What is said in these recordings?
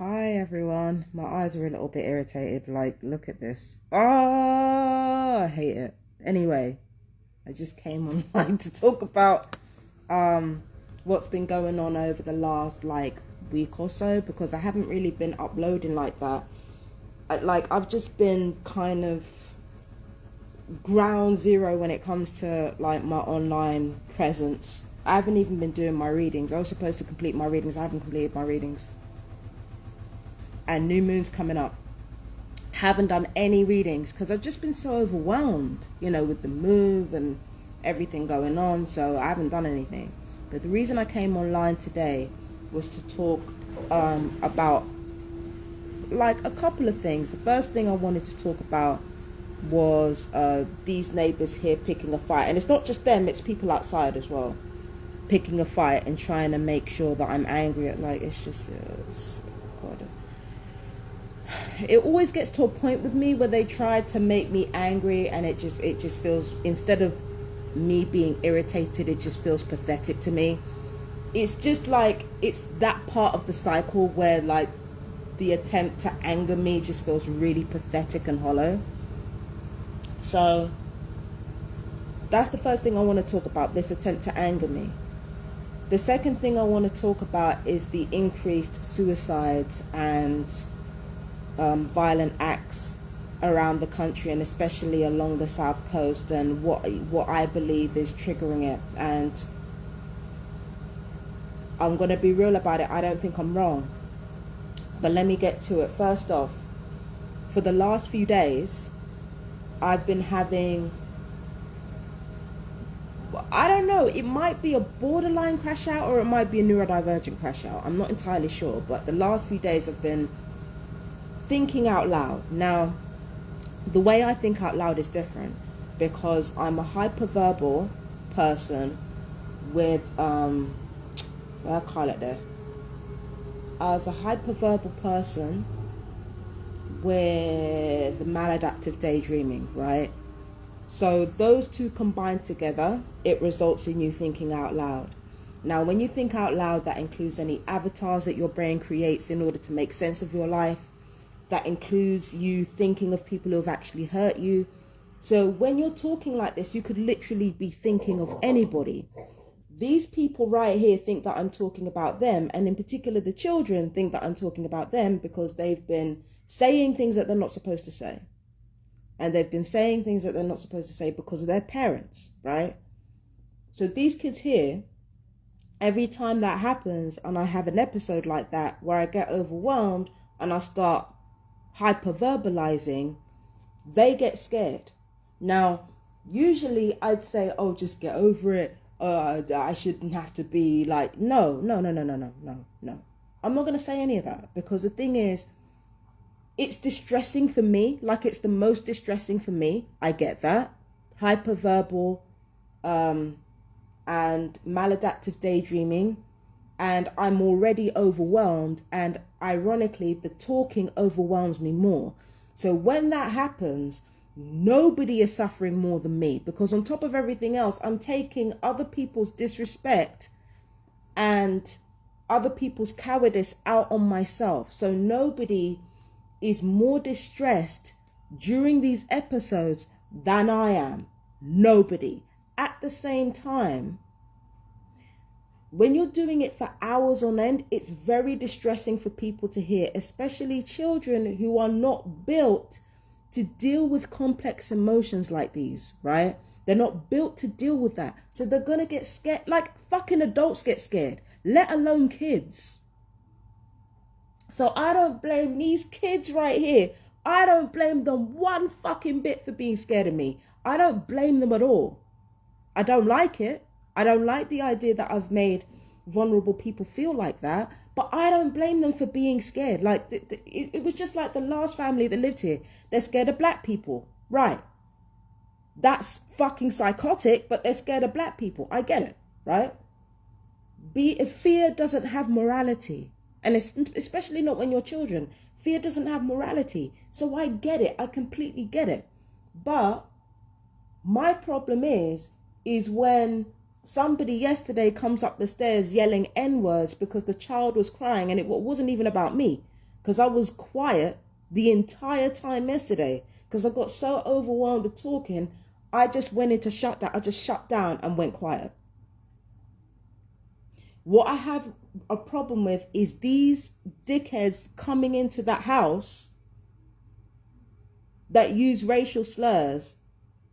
Hi everyone. My eyes are a little bit irritated. Like, look at this. Oh, I hate it. Anyway, I just came online to talk about what's been going on over the last week or so, because I haven't really been uploading like that. I've just been kind of ground zero when it comes to like my online presence. I haven't even been doing my readings. I was supposed to complete my readings. I haven't completed my readings. And new moon's coming up. Haven't done any readings because I've just been so overwhelmed, with the move and everything going on. So I haven't done anything. But the reason I came online today was to talk about a couple of things. The first thing I wanted to talk about was these neighbors here picking a fight. And it's not just them, it's people outside as well, picking a fight and trying to make sure that I'm angry at, God. It always gets to a point with me where they try to make me angry, and it just feels, instead of me being irritated, it just feels pathetic to me. It's just it's that part of the cycle where the attempt to anger me just feels really pathetic and hollow. So that's the first thing I want to talk about, this attempt to anger me. The second thing I want to talk about is the increased suicides and violent acts around the country, and especially along the south coast, and what I believe is triggering it. And I'm going to be real about it. I don't think I'm wrong, but let me get to it. First off, for the last few days I've been having, I don't know, it might be a borderline crash out or it might be a neurodivergent crash out. I'm not entirely sure, but the last few days I've been thinking out loud. Now, the way I think out loud is different because I'm a hyperverbal person with I call it there. As a hyperverbal person with maladaptive daydreaming, right? So those two combined together, it results in you thinking out loud. Now, when you think out loud, that includes any avatars that your brain creates in order to make sense of your life. That includes you thinking of people who have actually hurt you. So when you're talking like this, you could literally be thinking of anybody. These people right here think that I'm talking about them. And in particular, the children think that I'm talking about them because they've been saying things that they're not supposed to say. And they've been saying things that they're not supposed to say because of their parents, right? So these kids here, every time that happens and I have an episode like that where I get overwhelmed and I start hyperverbalizing, they get scared. Now, usually I'd say, oh, just get over it. I shouldn't have to be no. I'm not going to say any of that, because the thing is, it's distressing for me. It's the most distressing for me. I get that. Hyperverbal and maladaptive daydreaming. And I'm already overwhelmed, and ironically, the talking overwhelms me more. So when that happens, nobody is suffering more than me, because on top of everything else, I'm taking other people's disrespect and other people's cowardice out on myself. So nobody is more distressed during these episodes than I am. Nobody. At the same time, when you're doing it for hours on end, it's very distressing for people to hear, especially children who are not built to deal with complex emotions like these, right? They're not built to deal with that. So they're going to get scared. Fucking adults get scared, let alone kids. So I don't blame these kids right here. I don't blame them one fucking bit for being scared of me. I don't blame them at all. I don't like it. I don't like the idea that I've made vulnerable people feel like that, but I don't blame them for being scared. It was just like the last family that lived here. They're scared of black people. Right. That's fucking psychotic, but they're scared of black people. I get it, right? Fear doesn't have morality. And it's especially not when you're children. Fear doesn't have morality. So I get it. I completely get it. But my problem is when somebody yesterday comes up the stairs yelling N-words because the child was crying, and it wasn't even about me. because I was quiet the entire time yesterday because I got so overwhelmed with talking. I just went into shutdown. I just shut down and went quiet. What I have a problem with is these dickheads coming into that house that use racial slurs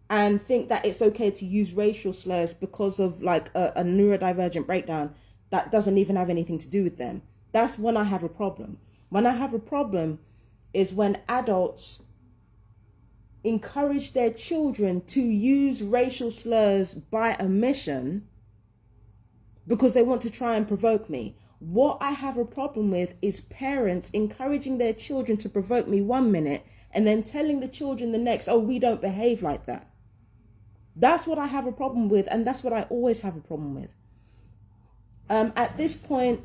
and think that it's okay to use racial slurs because of like a neurodivergent breakdown that doesn't even have anything to do with them. That's when I have a problem. When I have a problem is when adults encourage their children to use racial slurs by omission because they want to try and provoke me. What I have a problem with is parents encouraging their children to provoke me 1 minute and then telling the children the next, oh, we don't behave like that. That's what I have a problem with, and that's what I always have a problem with. At this point,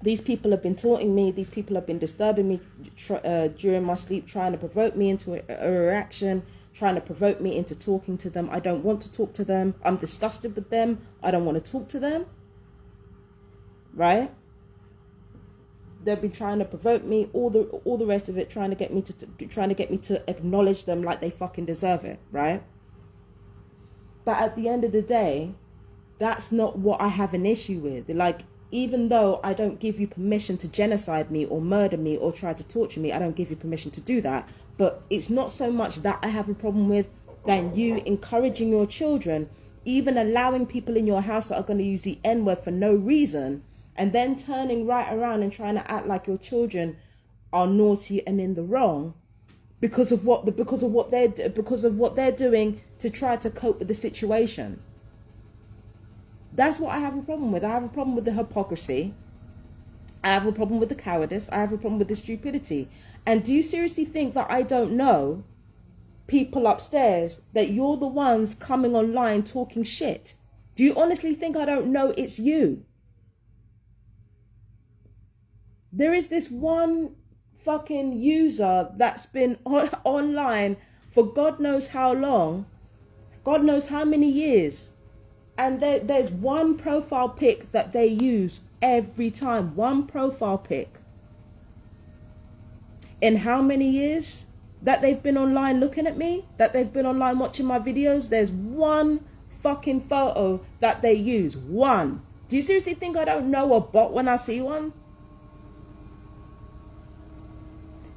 these people have been taunting me. These people have been disturbing me during my sleep, trying to provoke me into a reaction, trying to provoke me into talking to them. I don't want to talk to them. I'm disgusted with them. I don't want to talk to them. Right? They've been trying to provoke me, all the rest of it, trying to get me to acknowledge them like they fucking deserve it, right? But at the end of the day, that's not what I have an issue with. Like, even though I don't give you permission to genocide me or murder me or try to torture me, I don't give you permission to do that. But it's not so much that I have a problem with than you encouraging your children, even allowing people in your house that are going to use the N-word for no reason, and then turning right around and trying to act like your children are naughty and in the wrong because of what they're doing to try to cope with the situation. That's what I have a problem with. I have a problem with the hypocrisy. I have a problem with the cowardice. I have a problem with the stupidity. And do you seriously think that I don't know, people upstairs, that you're the ones coming online talking shit? Do you honestly think I don't know it's you? There is this one fucking user that's been online for God knows how long, God knows how many years. And there's one profile pic that they use every time. One profile pic. In how many years that they've been online looking at me, that they've been online watching my videos, there's one fucking photo that they use. One. Do you seriously think I don't know a bot when I see one?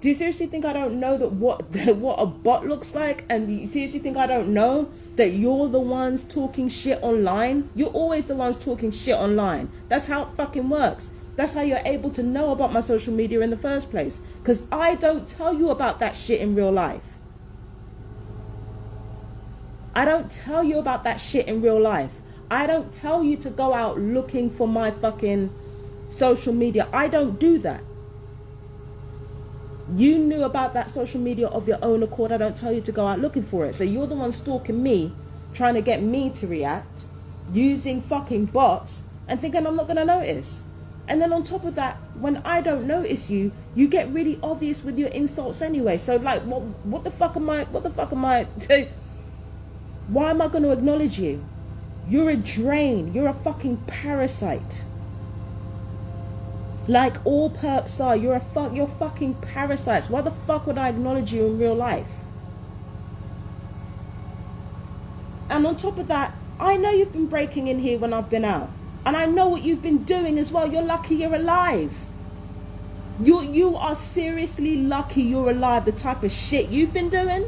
Do you seriously think I don't know that what a bot looks like? And do you seriously think I don't know that you're the ones talking shit online? You're always the ones talking shit online. That's how it fucking works. That's how you're able to know about my social media in the first place. Because I don't tell you about that shit in real life. I don't tell you about that shit in real life. I don't tell you to go out looking for my fucking social media. I don't do that. You knew about that social media of your own accord. I don't tell you to go out looking for it. So you're the one stalking me, trying to get me to react, using fucking bots and thinking I'm not going to notice. And then on top of that, when I don't notice you, you get really obvious with your insults anyway. So like, what the fuck am I, why am I going to acknowledge you? You're a drain. You're a fucking parasite. Like all perps are. You're fucking parasites. Why the fuck would I acknowledge you in real life? And on top of that, I know you've been breaking in here when I've been out. And I know what you've been doing as well. You're lucky you're alive. You are seriously lucky you're alive. The type of shit you've been doing.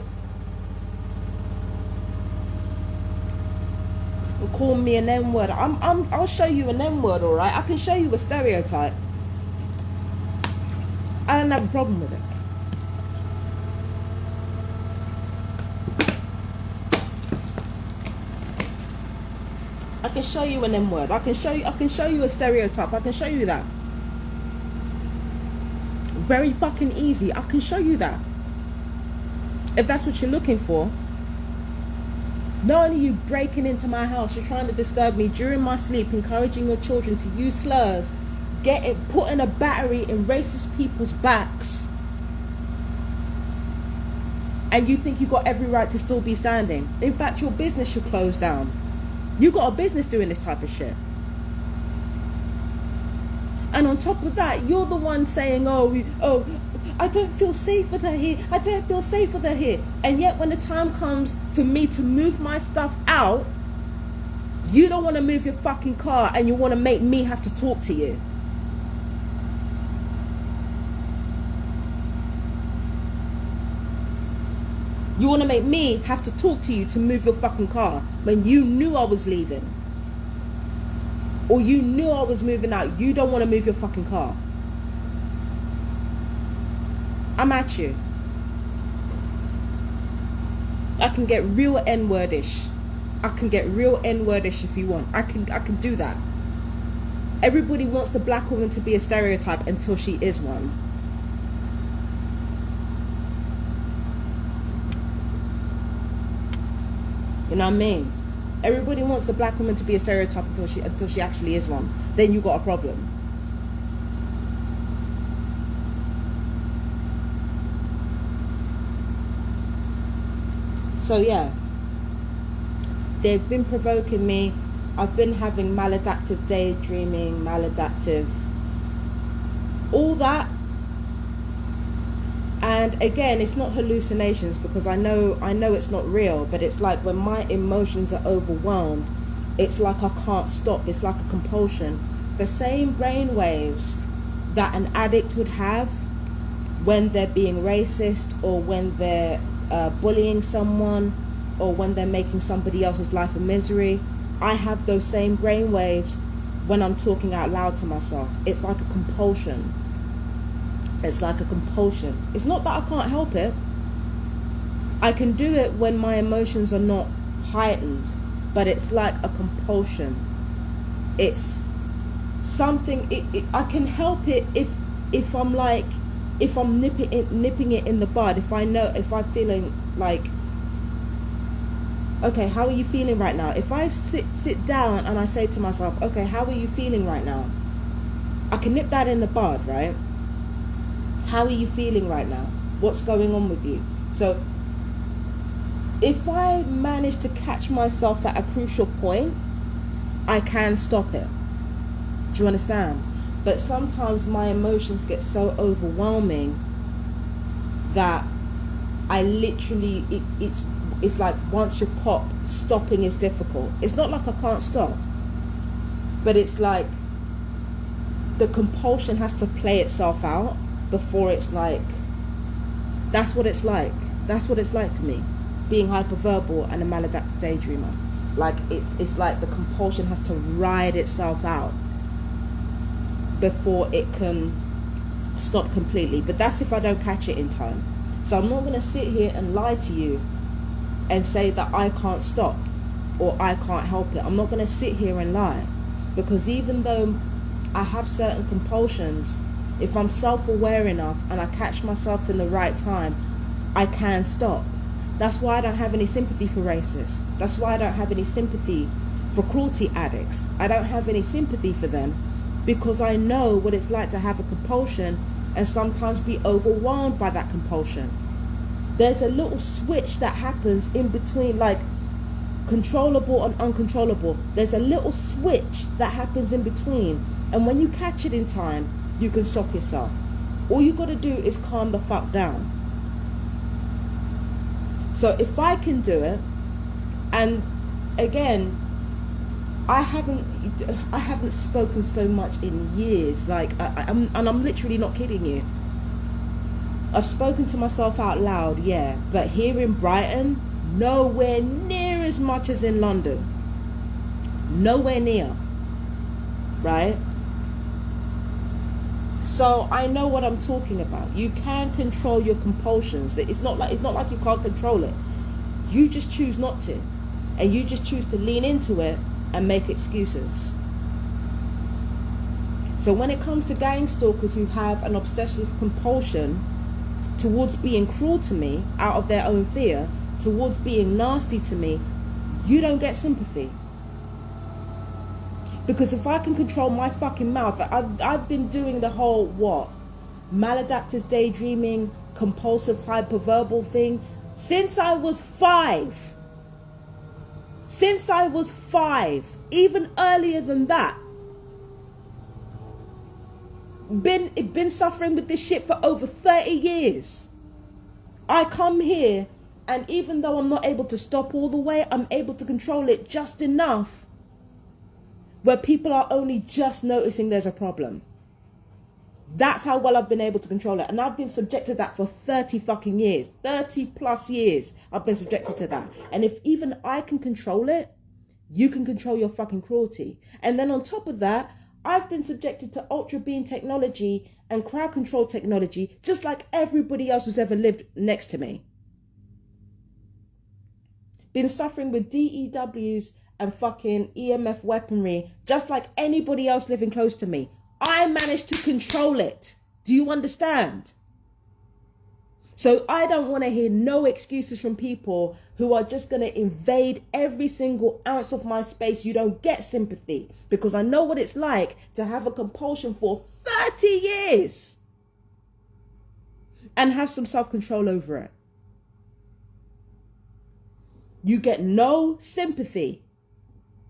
And call me an N-word. I'll show you an N-word, alright? I can show you a stereotype. I don't have a problem with it. I can show you an N-word. I can show you a stereotype. I can show you that. Very fucking easy. I can show you that. If that's what you're looking for. Not only you breaking into my house, you're trying to disturb me during my sleep, encouraging your children to use slurs, putting a battery in racist people's backs, and you think you got every right to still be standing. In fact, your business should close down. You got a business doing this type of shit. And on top of that, you're the one saying, I don't feel safe with her here. I don't feel safe with her here. And yet when the time comes for me to move my stuff out, you don't want to move your fucking car and you want to make me have to talk to you. You want to make me have to talk to you to move your fucking car when you knew I was leaving. Or you knew I was moving out. You don't want to move your fucking car. I'm at you. I can get real N-wordish. I can get real N-wordish if you want. I can do that. Everybody wants the black woman to be a stereotype until she is one. You know what I mean? Everybody wants the black woman to be a stereotype until she actually is one. Then you got a problem. So yeah, they've been provoking me. I've been having maladaptive daydreaming, maladaptive, all that. And again, it's not hallucinations because I know it's not real, but it's like when my emotions are overwhelmed, it's like I can't stop. It's like a compulsion. The same brain waves that an addict would have when they're being racist, or when they're bullying someone, or when they're making somebody else's life a misery. I have those same brain waves when I'm talking out loud to myself. It's like a compulsion. It's like a compulsion. It's not that I can't help it. I can do it when my emotions are not heightened, but it's like a compulsion. It's something, I can help it if I'm nipping it in the bud. If I'm feeling like, okay, how are you feeling right now? If I sit down and I say to myself, okay, how are you feeling right now? I can nip that in the bud, right? How are you feeling right now? What's going on with you? So if I manage to catch myself at a crucial point, I can stop it. Do you understand? But sometimes my emotions get so overwhelming that I literally, it's like once you're popped, stopping is difficult. It's not like I can't stop, but it's like the compulsion has to play itself out before it's like, that's what it's like. That's what it's like for me, being hyperverbal and a maladaptive daydreamer. Like it's like the compulsion has to ride itself out before it can stop completely. But that's if I don't catch it in time. So I'm not going to sit here and lie to you and say that I can't stop or I can't help it. I'm not going to sit here and lie, because even though I have certain compulsions, if I'm self-aware enough and I catch myself in the right time, I can stop. That's why I don't have any sympathy for racists. That's why I don't have any sympathy for cruelty addicts. I don't have any sympathy for them, because I know what it's like to have a compulsion and sometimes be overwhelmed by that compulsion. There's a little switch that happens in between, like controllable and uncontrollable. There's a little switch that happens in between, and when you catch it in time, you can stop yourself. All you got to do is calm the fuck down. So if I can do it, and again, I haven't spoken so much in years. Like I'm literally not kidding you. I've spoken to myself out loud, yeah, but here in Brighton, nowhere near as much as in London. Nowhere near, right? So I know what I'm talking about. You can control your compulsions. It's not like you can't control it. You just choose not to, and you just choose to lean into it and make excuses. So when it comes to gang stalkers who have an obsessive compulsion towards being cruel to me out of their own fear, towards being nasty to me, you don't get sympathy. Because if I can control my fucking mouth, I've been doing the whole maladaptive daydreaming, compulsive hyperverbal thing since I was 5. Since I was 5, even earlier than that. Been suffering with this shit for over 30 years. I come here, and even though I'm not able to stop all the way, I'm able to control it just enough where people are only just noticing there's a problem. That's how well I've been able to control it. And I've been subjected to that for 30 fucking years. 30 plus years I've been subjected to that. And if even I can control it, you can control your fucking cruelty. And then on top of that, I've been subjected to ultra beam technology and crowd control technology, just like everybody else who's ever lived next to me. Been suffering with DEWs and fucking EMF weaponry, just like anybody else living close to me. I managed to control it. Do you understand? So I don't want to hear no excuses from people who are just going to invade every single ounce of my space. You don't get sympathy, because I know what it's like to have a compulsion for 30 years and have some self-control over it. You get no sympathy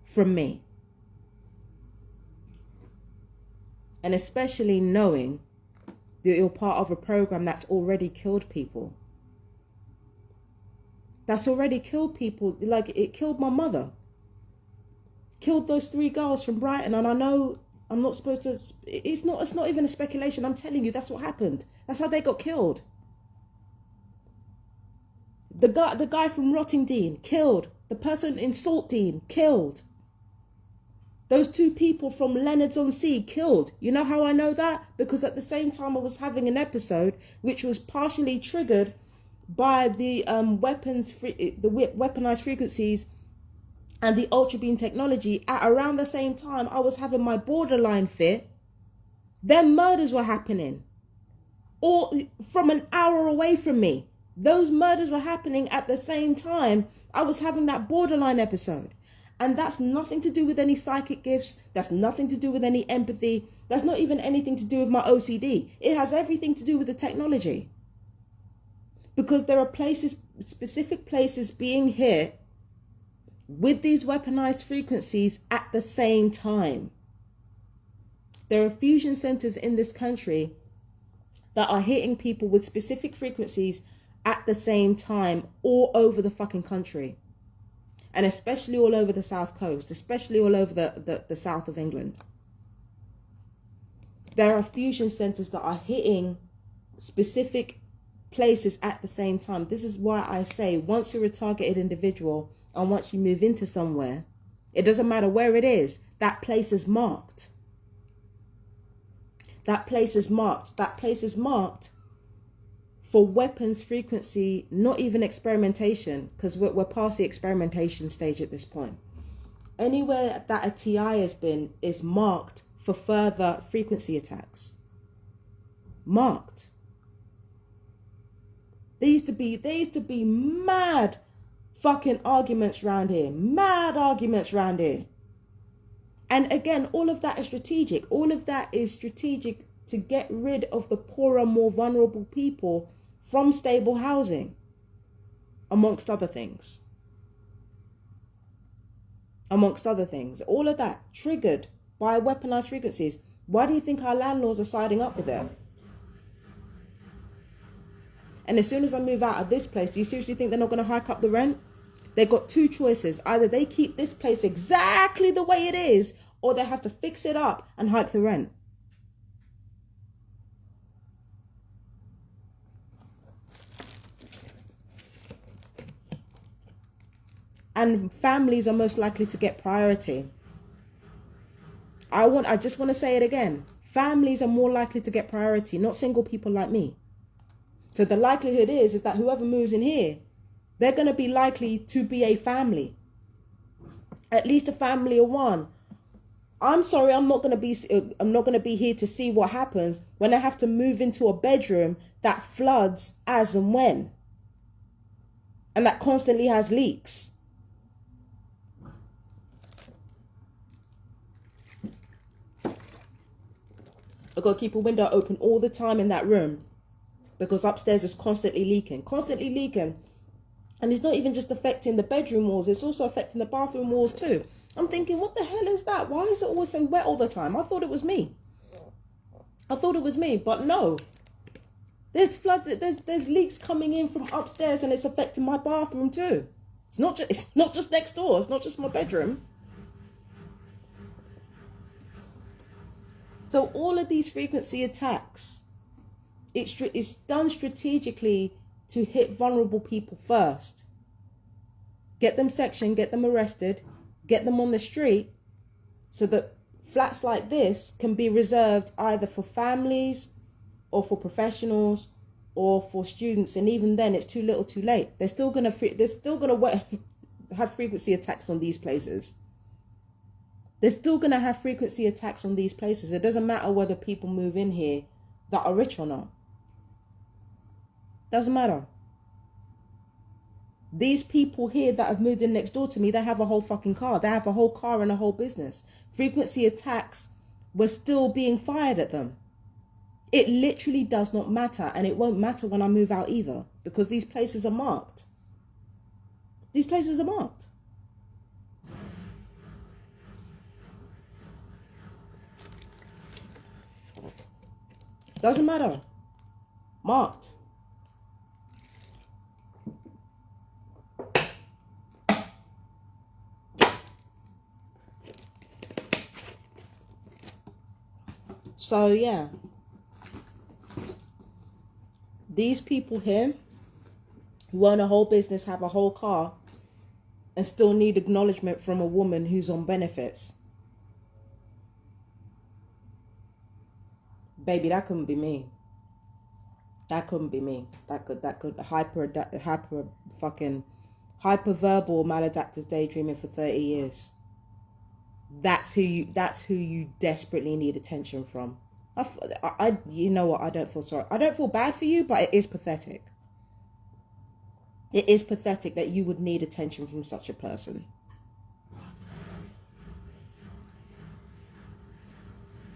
from me. And especially knowing that you're part of a program that's already killed people. That's already killed people. Like, it killed my mother. Killed those 3 girls from Brighton. And I know I'm not supposed to... It's not even a speculation. I'm telling you, that's what happened. That's how they got killed. The guy from Rottingdean, killed. The person in Saltdean, killed. Those 2 people from Leonards-on-Sea, killed. You know how I know that? Because at the same time I was having an episode which was partially triggered by the weaponized frequencies and the ultra beam technology. At around the same time I was having my borderline fit, then murders were happening, or from an hour away from me. Those murders were happening at the same time I was having that borderline episode. And that's nothing to do with any psychic gifts. That's nothing to do with any empathy. That's not even anything to do with my OCD. It has everything to do with the technology. Because there are places, specific places being hit with these weaponized frequencies at the same time. There are fusion centers in this country that are hitting people with specific frequencies at the same time all over the fucking country. And especially all over the South Coast, especially all over the south of England. There are fusion centers that are hitting specific places at the same time. This is why I say, once you're a targeted individual and once you move into somewhere, it doesn't matter where it is, that place is marked. That place is marked. That place is marked for weapons frequency, not even experimentation, because we're past the experimentation stage at this point. Anywhere that a TI has been is marked for further frequency attacks. Marked. There used to be mad fucking arguments around here. Mad arguments around here. And again, all of that is strategic. All of that is strategic to get rid of the poorer, more vulnerable people from stable housing, amongst other things. Amongst other things. All of that triggered by weaponized frequencies. Why do you think our landlords are siding up with it? And as soon as I move out of this place, do you seriously think they're not going to hike up the rent? They've got 2 choices. Either they keep this place exactly the way it is, or they have to fix it up and hike the rent. And families are most likely to get priority. I just want to say it again. Families are more likely to get priority, not single people like me. So the likelihood is that whoever moves in here, they're going to be likely to be a family. At least a family of 1. I'm sorry, I'm not going to be here to see what happens when I have to move into a bedroom that floods as and when. And that constantly has leaks. I've got to keep a window open all the time in that room because upstairs is constantly leaking. And it's not even just affecting the bedroom walls, it's also affecting the bathroom walls too. I'm thinking, what the hell is that? Why is it always so wet all the time? I thought it was me. I thought it was me, but no. There's there's leaks coming in from upstairs, and it's affecting my bathroom too. It's not just next door. It's not just my bedroom. So all of these frequency attacks, it's done strategically to hit vulnerable people first. Get them sectioned, get them arrested, get them on the street, so that flats like this can be reserved either for families or for professionals or for students. And even then, it's too little, too late. They're still gonna have frequency attacks on these places. They're still gonna have frequency attacks on these places. It doesn't matter whether people move in here that are rich or not. Doesn't matter. These people here that have moved in next door to me, they have a whole fucking car. They have a whole car and a whole business. Frequency attacks were still being fired at them. It literally does not matter, and it won't matter when I move out either, because these places are marked. These places are marked. Doesn't matter. Marked. So yeah, these people here who own a whole business, have a whole car, and still need acknowledgement from a woman who's on benefits. Baby, that couldn't be me. That couldn't be me. That could hyper verbal maladaptive daydreaming for 30 years. That's who you desperately need attention from. You know what? I don't feel sorry. I don't feel bad for you, but it is pathetic. It is pathetic that you would need attention from such a person.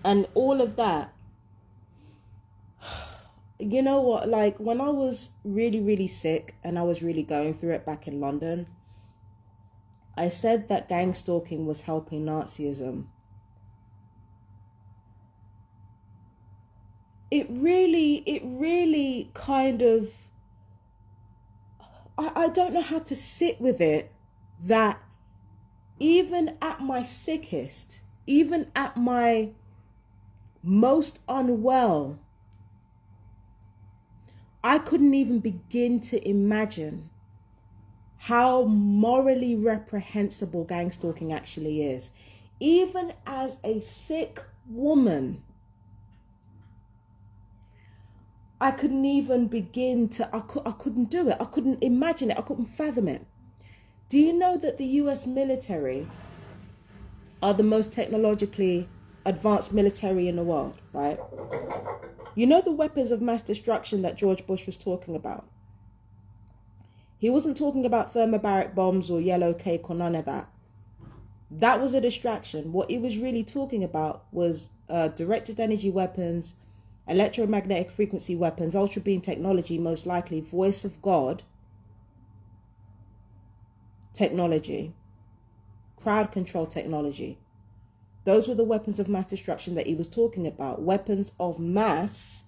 And all of that. You know what? Like, when I was really, really sick and I was really going through it back in London, I said that gangstalking was helping Nazism. It really kind of, I don't know how to sit with it, that even at my sickest, even at my most unwell, I couldn't even begin to imagine how morally reprehensible gangstalking actually is. Even as a sick woman, I couldn't even begin to, I couldn't do it. I couldn't imagine it. I couldn't fathom it. Do you know that the US military are the most technologically advanced military in the world, right? You know the weapons of mass destruction that George Bush was talking about? He wasn't talking about thermobaric bombs or yellow cake or none of that. That was a distraction. What he was really talking about was directed energy weapons, electromagnetic frequency weapons, ultra beam technology, most likely voice of God technology, crowd control technology. Those were the weapons of mass destruction that he was talking about. Weapons of mass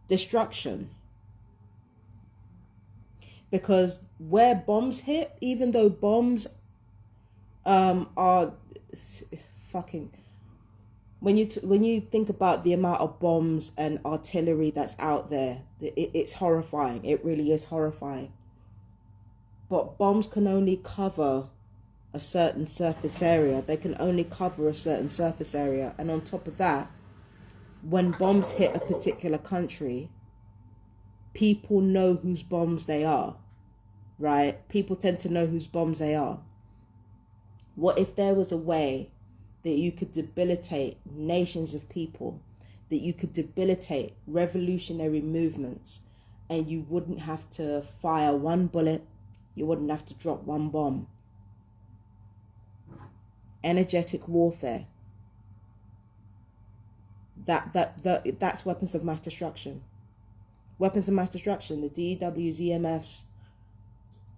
destruction. Because where bombs hit, even though bombs are fucking... When you think about the amount of bombs and artillery that's out there, it's horrifying. It really is horrifying. But bombs can only cover a certain surface area. They can only cover a certain surface area. And on top of that, when bombs hit a particular country, people know whose bombs they are, right? People tend to know whose bombs they are. What if there was a way that you could debilitate nations of people, that you could debilitate revolutionary movements, and you wouldn't have to fire one bullet, you wouldn't have to drop one bomb? Energetic warfare. That's weapons of mass destruction. Weapons of mass destruction, the DEWs, EMFs,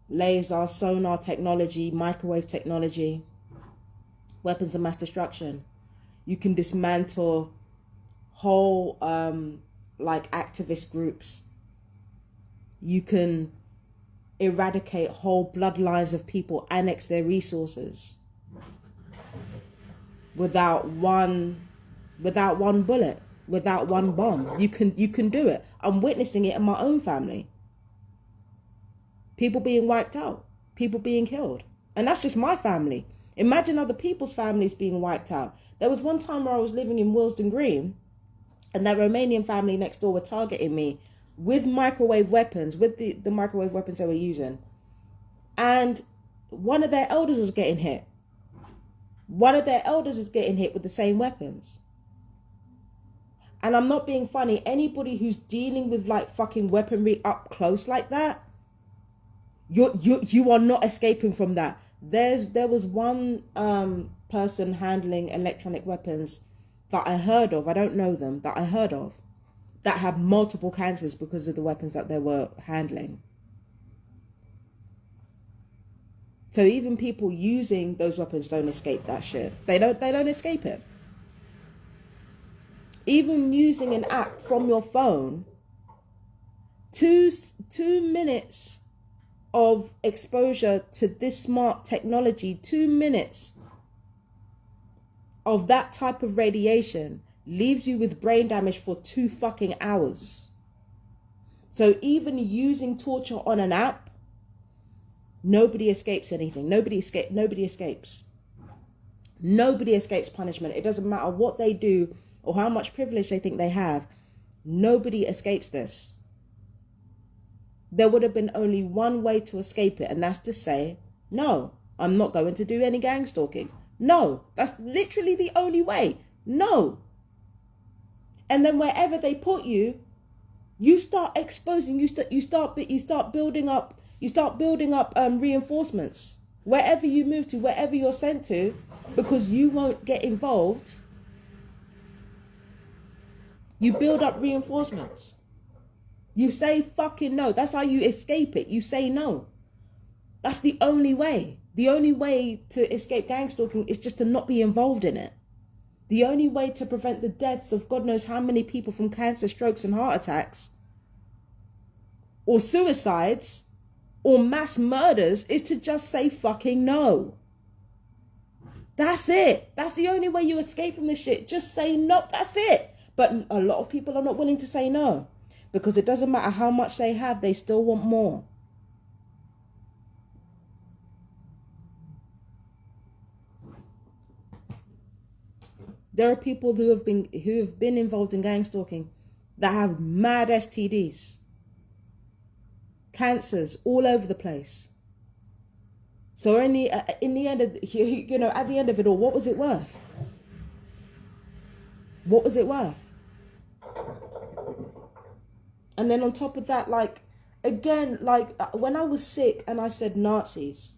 laser, sonar technology, microwave technology, weapons of mass destruction. You can dismantle whole like activist groups. You can eradicate whole bloodlines of people, annex their resources without one bullet, without one bomb. You can do it. I'm witnessing it in my own family. People being wiped out, people being killed. And that's just my family. Imagine other people's families being wiped out. There was one time where I was living in Willesden Green, and that Romanian family next door were targeting me with microwave weapons, with the microwave weapons they were using. And one of their elders was getting hit. One of their elders is getting hit with the same weapons. And I'm not being funny. Anybody who's dealing with like fucking weaponry up close like that, you are not escaping from that. There was one person handling electronic weapons that I heard of. I don't know them, that I heard of, that had multiple cancers because of the weapons that they were handling. So even people using those weapons don't escape that shit. They don't escape it. Even using an app from your phone, 2 minutes of exposure to this smart technology, 2 minutes of that type of radiation leaves you with brain damage for 2 fucking hours. So even using torture on an app, nobody escapes anything. Nobody escapes. Nobody escapes punishment. It doesn't matter what they do or how much privilege they think they have. Nobody escapes this. There would have been only one way to escape it, and that's to say, no, I'm not going to do any gang stalking. No, that's literally the only way. No. And then wherever they put you, you start exposing, you start building up reinforcements. Wherever you move to, wherever you're sent to, because you won't get involved, you build up reinforcements. You say fucking no. That's how you escape it. You say no. That's the only way. The only way to escape gang stalking is just to not be involved in it. The only way to prevent the deaths of God knows how many people from cancer, strokes and heart attacks, or suicides, or mass murders, is to just say fucking no. That's it. That's the only way you escape from this shit. Just say no. That's it. But a lot of people are not willing to say no, because it doesn't matter how much they have, they still want more. There are people who have been involved in gang stalking that have mad STDs, cancers all over the place. So in the end of, you know, at the end of it all, what was it worth? What was it worth? And then on top of that, like, again, like when I was sick and I said Nazis,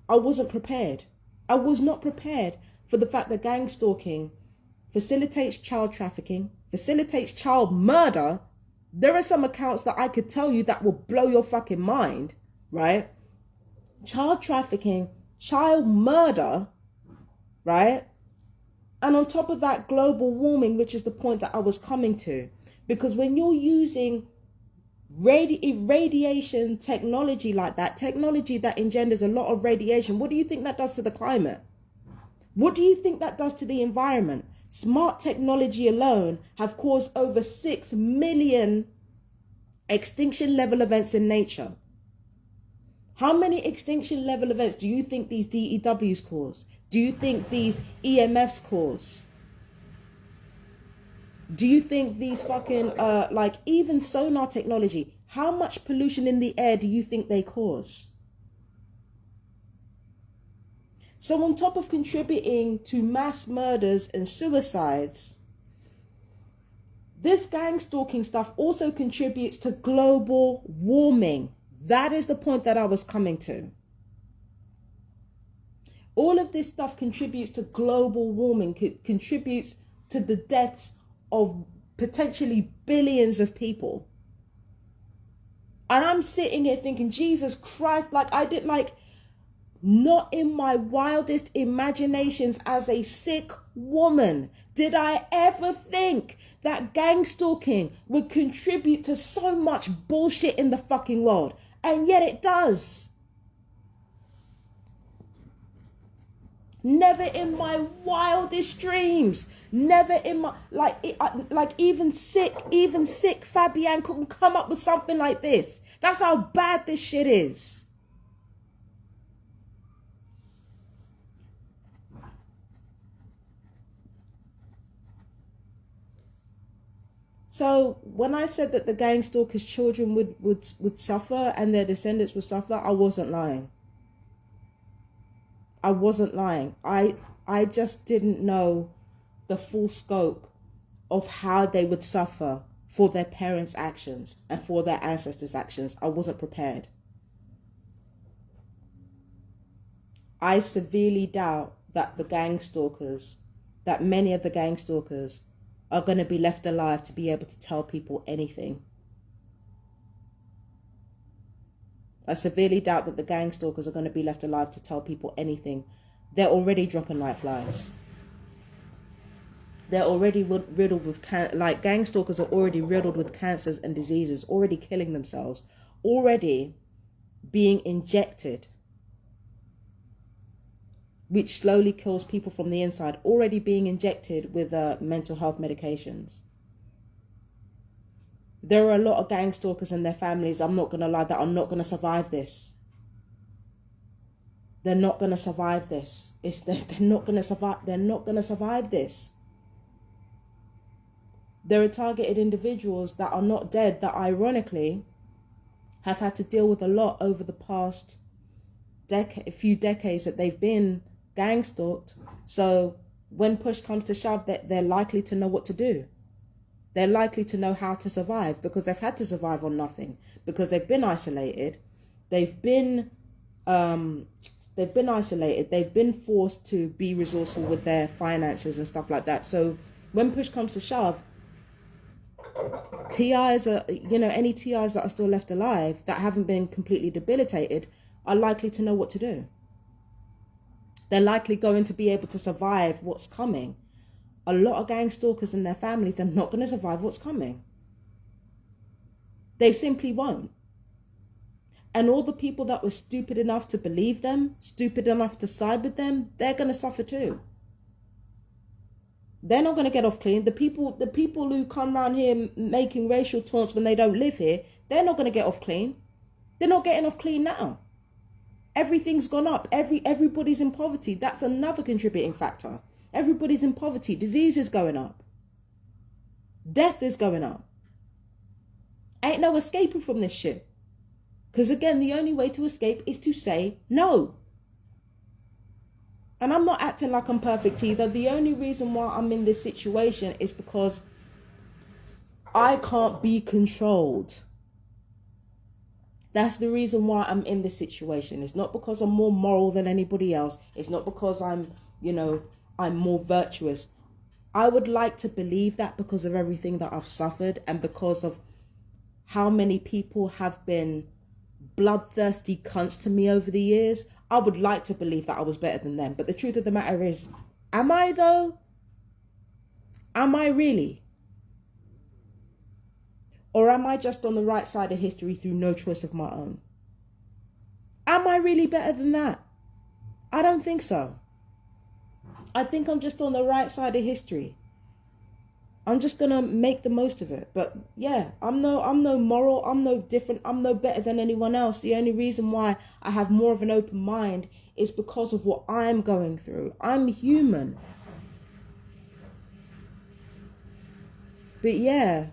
I wasn't prepared. I was not prepared for the fact that gang stalking facilitates child trafficking, facilitates child murder. There are some accounts that I could tell you that will blow your fucking mind, right? Child trafficking, child murder, right? And on top of that, global warming, which is the point that I was coming to. Because when you're using radiation technology like that, technology that engenders a lot of radiation, what do you think that does to the climate? What do you think that does to the environment? Smart technology alone have caused over 6 million extinction level events in nature. How many extinction level events do you think these DEWs cause? Do you think these EMFs cause? Do you think these fucking, like even sonar technology, how much pollution in the air do you think they cause? So on top of contributing to mass murders and suicides, this gang stalking stuff also contributes to global warming. That is the point that I was coming to. All of this stuff contributes to global warming, contributes to the deaths of potentially billions of people. And I'm sitting here thinking, Jesus Christ, like I did, like, not in my wildest imaginations as a sick woman did I ever think that gang stalking would contribute to so much bullshit in the fucking world. And yet it does. Never in my wildest dreams. Never in my, like even sick Fabian couldn't come up with something like this. That's how bad this shit is. So when I said that the gang stalkers' children would suffer and their descendants would suffer, I wasn't lying. I wasn't lying. I just didn't know the full scope of how they would suffer for their parents' actions and for their ancestors' actions. I wasn't prepared. I severely doubt that that many of the gang stalkers are going to be left alive to be able to tell people anything. I severely doubt that the gang stalkers are going to be left alive to tell people anything. They're already dropping like flies. They're already riddled with gang stalkers are already riddled with cancers and diseases, already killing themselves, already being injected, which slowly kills people from the inside, already being injected with mental health medications. There are a lot of gang stalkers and their families, I'm not going to lie, that are not going to survive this. They're not going to survive this. They're not going to survive. They're not going to survive this. There are targeted individuals that are not dead that ironically have had to deal with a lot over the past few decades that they've been gang stalked. So when push comes to shove, they're likely to know what to do. They're likely to know how to survive because they've had to survive on nothing, because they've been isolated. They've been isolated. They've been forced to be resourceful with their finances and stuff like that. So when push comes to shove, TIs are, any TIs that are still left alive that haven't been completely debilitated are likely to know what to do. They're likely going to be able to survive what's coming. A lot of gang stalkers and their families are not going to survive what's coming. They simply won't. And all the people that were stupid enough to believe them, stupid enough to side with them, they're going to suffer too. They're not going to get off clean. The people who come around here making racial taunts when they don't live here, they're not going to get off clean. They're not getting off clean now. Everything's gone up. Everybody's in poverty. That's another contributing factor. Everybody's in poverty. Disease is going up. Death is going up. Ain't no escaping from this shit. Because again, the only way to escape is to say no. And I'm not acting like I'm perfect either. The only reason why I'm in this situation is because I can't be controlled. That's the reason why I'm in this situation. It's not because I'm more moral than anybody else. It's not because I'm more virtuous. I would like to believe that because of everything that I've suffered and because of how many people have been bloodthirsty cunts to me over the years. I would like to believe that I was better than them. But the truth of the matter is, am I though? Am I really? Or am I just on the right side of history through no choice of my own? Am I really better than that? I don't think so. I think I'm just on the right side of history. I'm just going to make the most of it. But yeah, I'm no moral, I'm no different, I'm no better than anyone else. The only reason why I have more of an open mind is because of what I'm going through. I'm human. But yeah,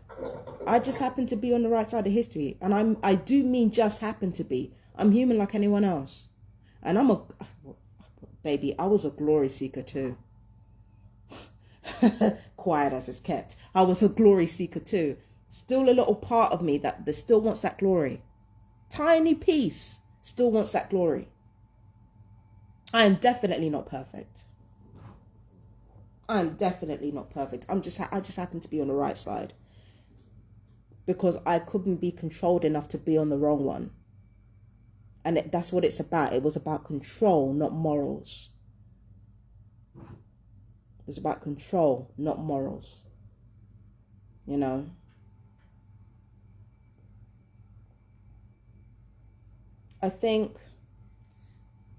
I just happen to be on the right side of history. And I do mean just happen to be. I'm human like anyone else. And baby, I was a glory seeker too. Quiet as it's kept. I was a glory seeker too. Still a little part of me that still wants that glory. Tiny piece still wants that glory. I am definitely not perfect. I'm definitely not perfect. I just happen to be on the right side. Because I couldn't be controlled enough to be on the wrong one. And that's what it's about. It was about control, not morals. It's about control, not morals. you know. I think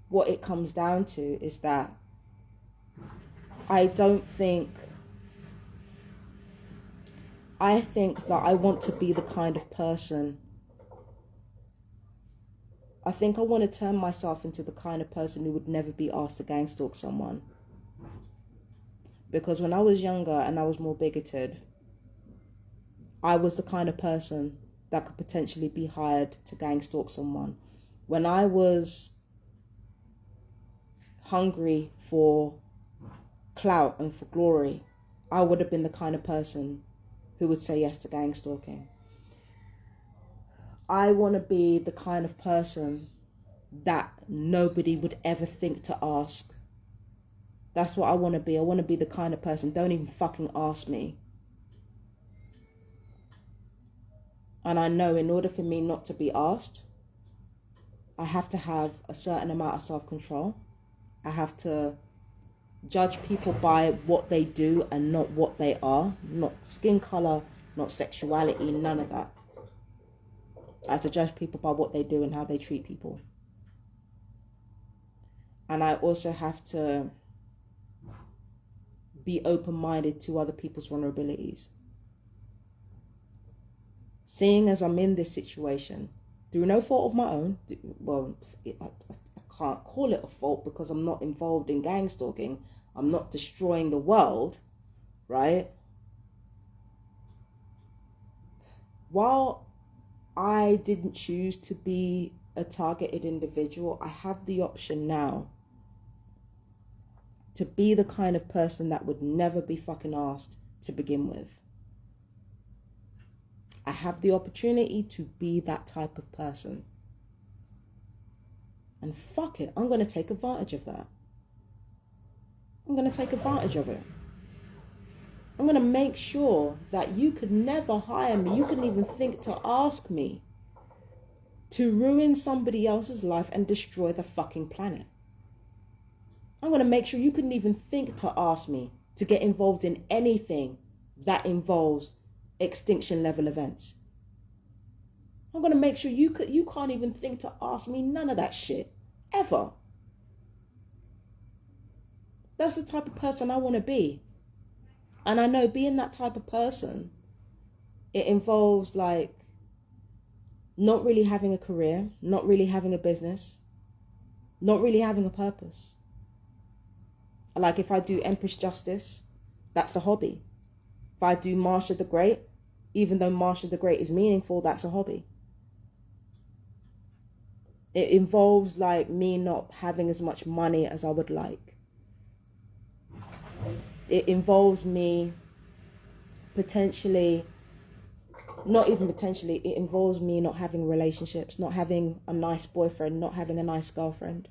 what it comes down to is that I think that I want to be the kind of person, I think I want to turn myself into the kind of person who would never be asked to gang stalk someone. Because when I was younger and I was more bigoted, I was the kind of person that could potentially be hired to gang stalk someone. When I was hungry for clout and for glory, I would have been the kind of person who would say yes to gang stalking. I want to be the kind of person that nobody would ever think to ask. That's what I want to be. I want to be the kind of person, don't even fucking ask me. And I know in order for me not to be asked, I have to have a certain amount of self-control. I have to judge people by what they do and not what they are. Not skin color, not sexuality, none of that. I have to judge people by what they do and how they treat people. And I also have to be open-minded to other people's vulnerabilities. Seeing as I'm in this situation, through no fault of my own, well, I can't call it a fault because I'm not involved in gang stalking. I'm not destroying the world, right? While I didn't choose to be a targeted individual, I have the option now to be the kind of person that would never be fucking asked to begin with. I have the opportunity to be that type of person. And fuck it, I'm going to take advantage of that. I'm going to take advantage of it. I'm going to make sure that you could never hire me. You couldn't even think to ask me to ruin somebody else's life and destroy the fucking planet. I'm going to make sure you couldn't even think to ask me to get involved in anything that involves extinction level events. I'm going to make sure you can't even think to ask me none of that shit. Ever. That's the type of person I want to be. And I know being that type of person, it involves like not really having a career, not really having a business, not really having a purpose. Like if I do Empress Justice, that's a hobby. If I do Marsha the Great, even though Marsha the Great is meaningful, that's a hobby. It involves like me not having as much money as I would like. It involves me potentially, not even potentially, it involves me not having relationships, not having a nice boyfriend, not having a nice girlfriend.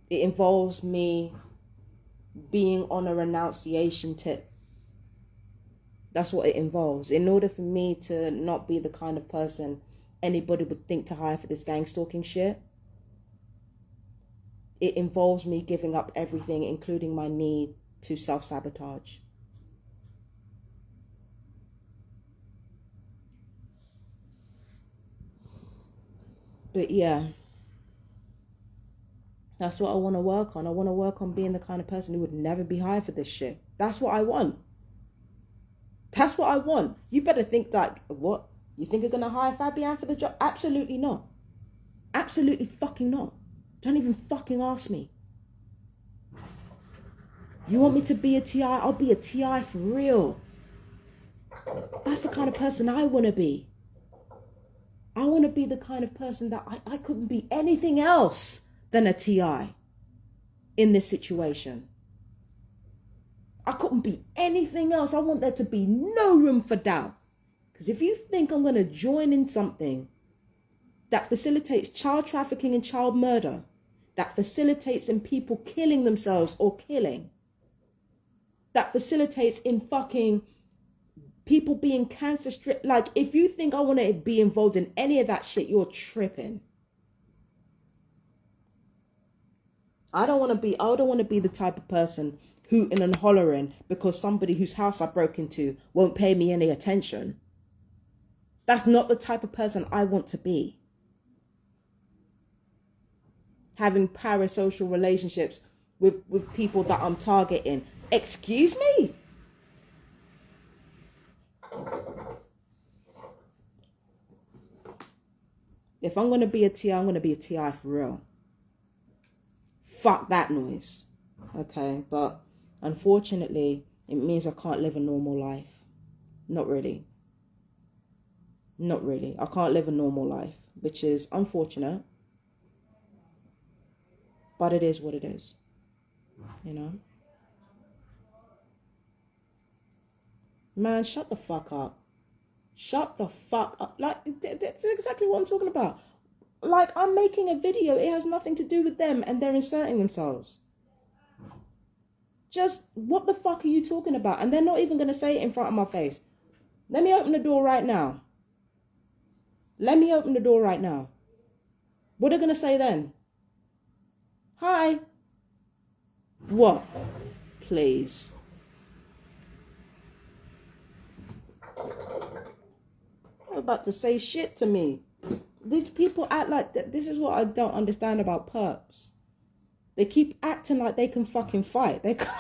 It involves me being on a renunciation tip. That's what it involves. In order for me to not be the kind of person anybody would think to hire for this gang stalking shit, it involves me giving up everything, including my need to self-sabotage. But yeah, that's what I want to work on. I want to work on being the kind of person who would never be hired for this shit. That's what I want. That's what I want. You better think like, what? You think you're going to hire Fabian for the job? Absolutely not. Absolutely fucking not. Don't even fucking ask me. You want me to be a TI? I'll be a TI for real. That's the kind of person I want to be. I want to be the kind of person that I couldn't be anything else than a TI in this situation. I couldn't be anything else. I want there to be no room for doubt. Because if you think I'm going to join in something that facilitates child trafficking and child murder, that facilitates in people killing themselves or killing, that facilitates in fucking people being cancer stricken, like if you think I want to be involved in any of that shit, you're tripping. I don't want to be the type of person hooting and hollering because somebody whose house I broke into won't pay me any attention. That's not the type of person I want to be. Having parasocial relationships with people that I'm targeting. Excuse me? If I'm going to be a TI, I'm going to be a TI for real. Fuck that noise. Okay, but unfortunately, it means I can't live a normal life. Not really. Not really. I can't live a normal life, which is unfortunate. But it is what it is. You know? Man, shut the fuck up. Shut the fuck up. Like, that's exactly what I'm talking about. Like, I'm making a video. It has nothing to do with them and they're inserting themselves. Just, what the fuck are you talking about? And they're not even going to say it in front of my face. Let me open the door right now. Let me open the door right now. What are they going to say then? Hi. What? Please. I'm about to say shit to me. These people act like that. This is what I don't understand about perps. They keep acting like they can fucking fight. They can't.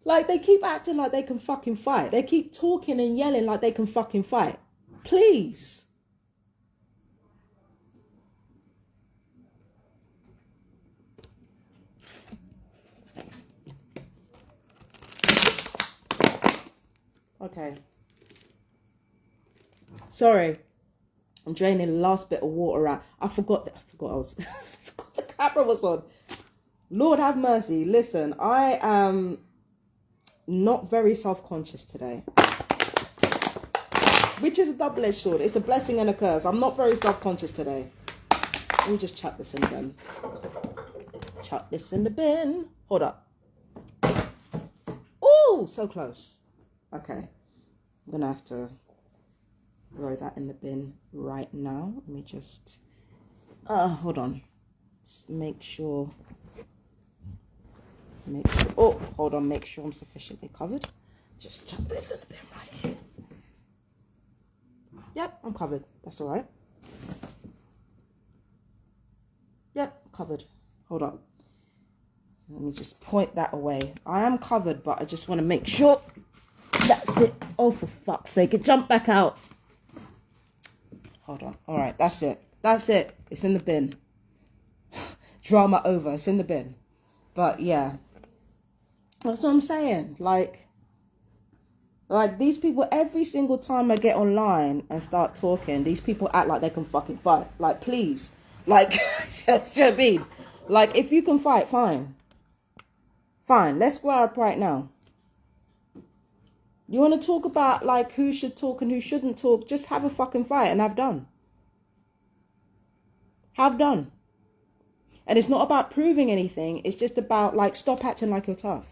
Like, they keep acting like they can fucking fight. They keep talking and yelling like they can fucking fight. Please. Okay. Sorry. I'm draining the last bit of water out. I forgot the camera was on. Lord have mercy. Listen, I am not very self-conscious today, which is a double-edged sword. It's a blessing and a curse. I'm not very self-conscious today. Let me just chuck this in the bin. Chuck this in the bin. Hold up. Oh, so close. Okay, I'm gonna have to throw that in the bin right now. Let me just hold on. Just make sure oh, hold on, make sure I'm sufficiently covered. Just chuck this in the bin right here. Yep, I'm covered. That's all right. Yep, covered. Hold on. Let me just point that away. I am covered, but I just want to make sure. That's it. Oh, for fuck's sake. It jumped back out. Hold on. All right, that's it. That's it. It's in the bin. Drama over. It's in the bin. But yeah. That's what I'm saying. Like these people, every single time I get online and start talking, these people act like they can fucking fight. Like, please. Like, do you know what I mean? Like, if you can fight, fine. Fine. Let's square up right now. You want to talk about, like, who should talk and who shouldn't talk? Just have a fucking fight and have done. Have done. And it's not about proving anything. It's just about, like, stop acting like you're tough.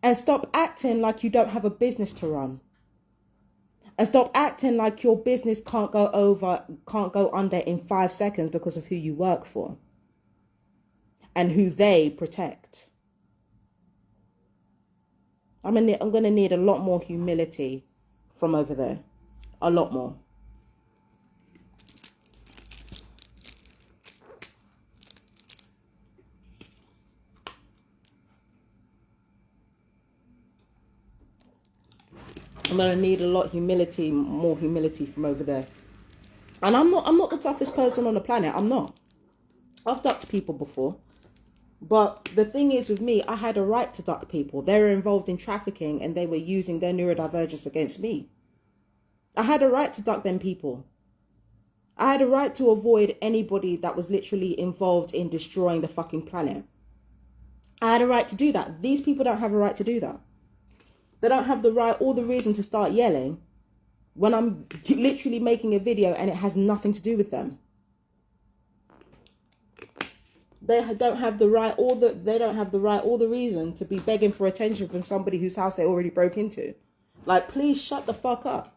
And stop acting like you don't have a business to run. And stop acting like your business can't go under in 5 seconds because of who you work for. And who they protect. I'm going to need a lot more humility from over there. A lot more. I'm going to need a lot more humility from over there. And I'm not the toughest person on the planet. I'm not. I've ducked people before. But the thing is with me, I had a right to duck people. They were involved in trafficking and they were using their neurodivergence against me. I had a right to duck them people. I had a right to avoid anybody that was literally involved in destroying the fucking planet. I had a right to do that. These people don't have a right to do that. They don't have the right or the reason to start yelling when I'm literally making a video and it has nothing to do with them. They don't have the right or the reason to be begging for attention from somebody whose house they already broke into. Like, please shut the fuck up.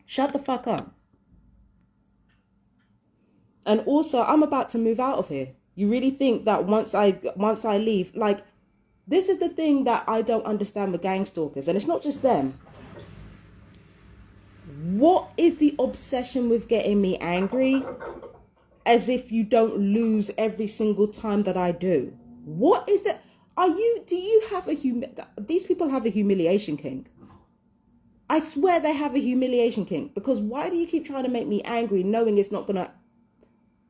Shut the fuck up. And also, I'm about to move out of here. You really think that once I leave, like, this is the thing that I don't understand with gang stalkers, and it's not just them. What is the obsession with getting me angry? As if you don't lose every single time that I do. What is it? Do you have these people have a humiliation kink. I swear they have a humiliation kink, because why do you keep trying to make me angry knowing it's not gonna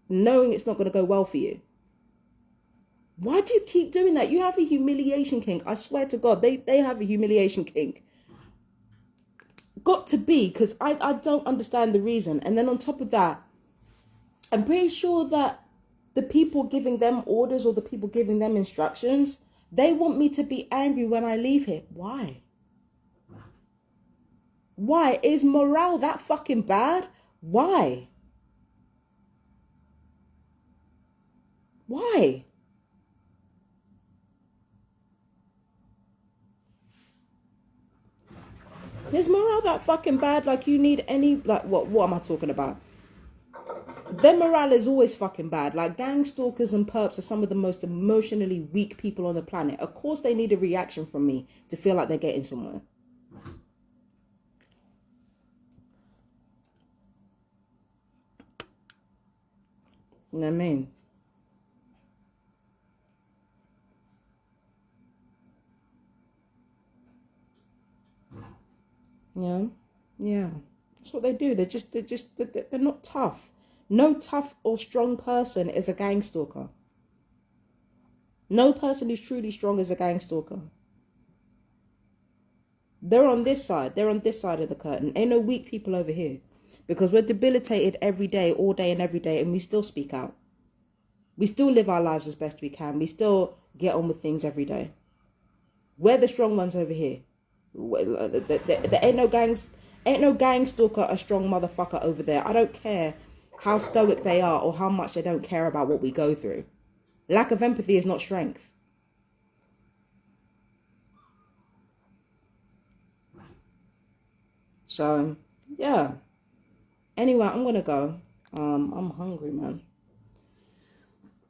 go well for you? Why do you keep doing that? You have a humiliation kink. I swear to God, they have a humiliation kink. Got to be, because I don't understand the reason. And then on top of that, I'm pretty sure that the people giving them orders or the people giving them instructions, they want me to be angry when I leave here. Why? Why? Is morale that fucking bad? Why? Why? Is morale that fucking bad? Like, you need any, like, what am I talking about? Their morale is always fucking bad. Like, gang stalkers and perps are some of the most emotionally weak people on the planet. Of course they need a reaction from me to feel like they're getting somewhere. You know what I mean? Yeah. Yeah. That's what they do. They're not tough. No tough or strong person is a gang stalker. No person who's truly strong is a gang stalker. They're on this side. They're on this side of the curtain. Ain't no weak people over here. Because we're debilitated every day, all day and every day, and we still speak out. We still live our lives as best we can. We still get on with things every day. We're the strong ones over here. There ain't no gang stalker, a strong motherfucker over there. I don't care how stoic they are or how much they don't care about what we go through. Lack of empathy is not strength. So, yeah. Anyway, I'm going to go. I'm hungry, man.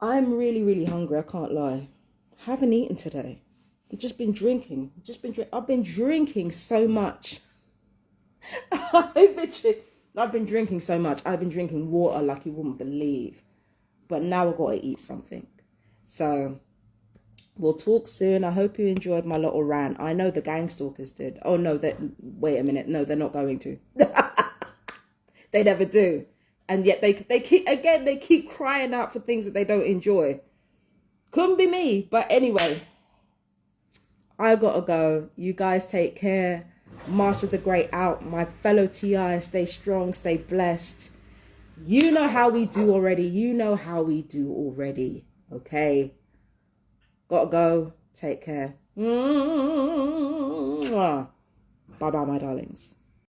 I'm really, really hungry. I can't lie. I haven't eaten today. I've just been drinking. I've been drinking so much. I've been drinking so much. I've been drinking water like you wouldn't believe. But now I've got to eat something. So, we'll talk soon. I hope you enjoyed my little rant. I know the gang stalkers did. Oh, no, wait a minute. No, they're not going to. They never do. And yet they keep crying out for things that they don't enjoy. Couldn't be me. But anyway, I gotta go. You guys take care. Marsha the Great out. My fellow TI, stay strong, stay blessed. You know how we do already. Okay. Gotta go. Take care. Bye-bye, my darlings.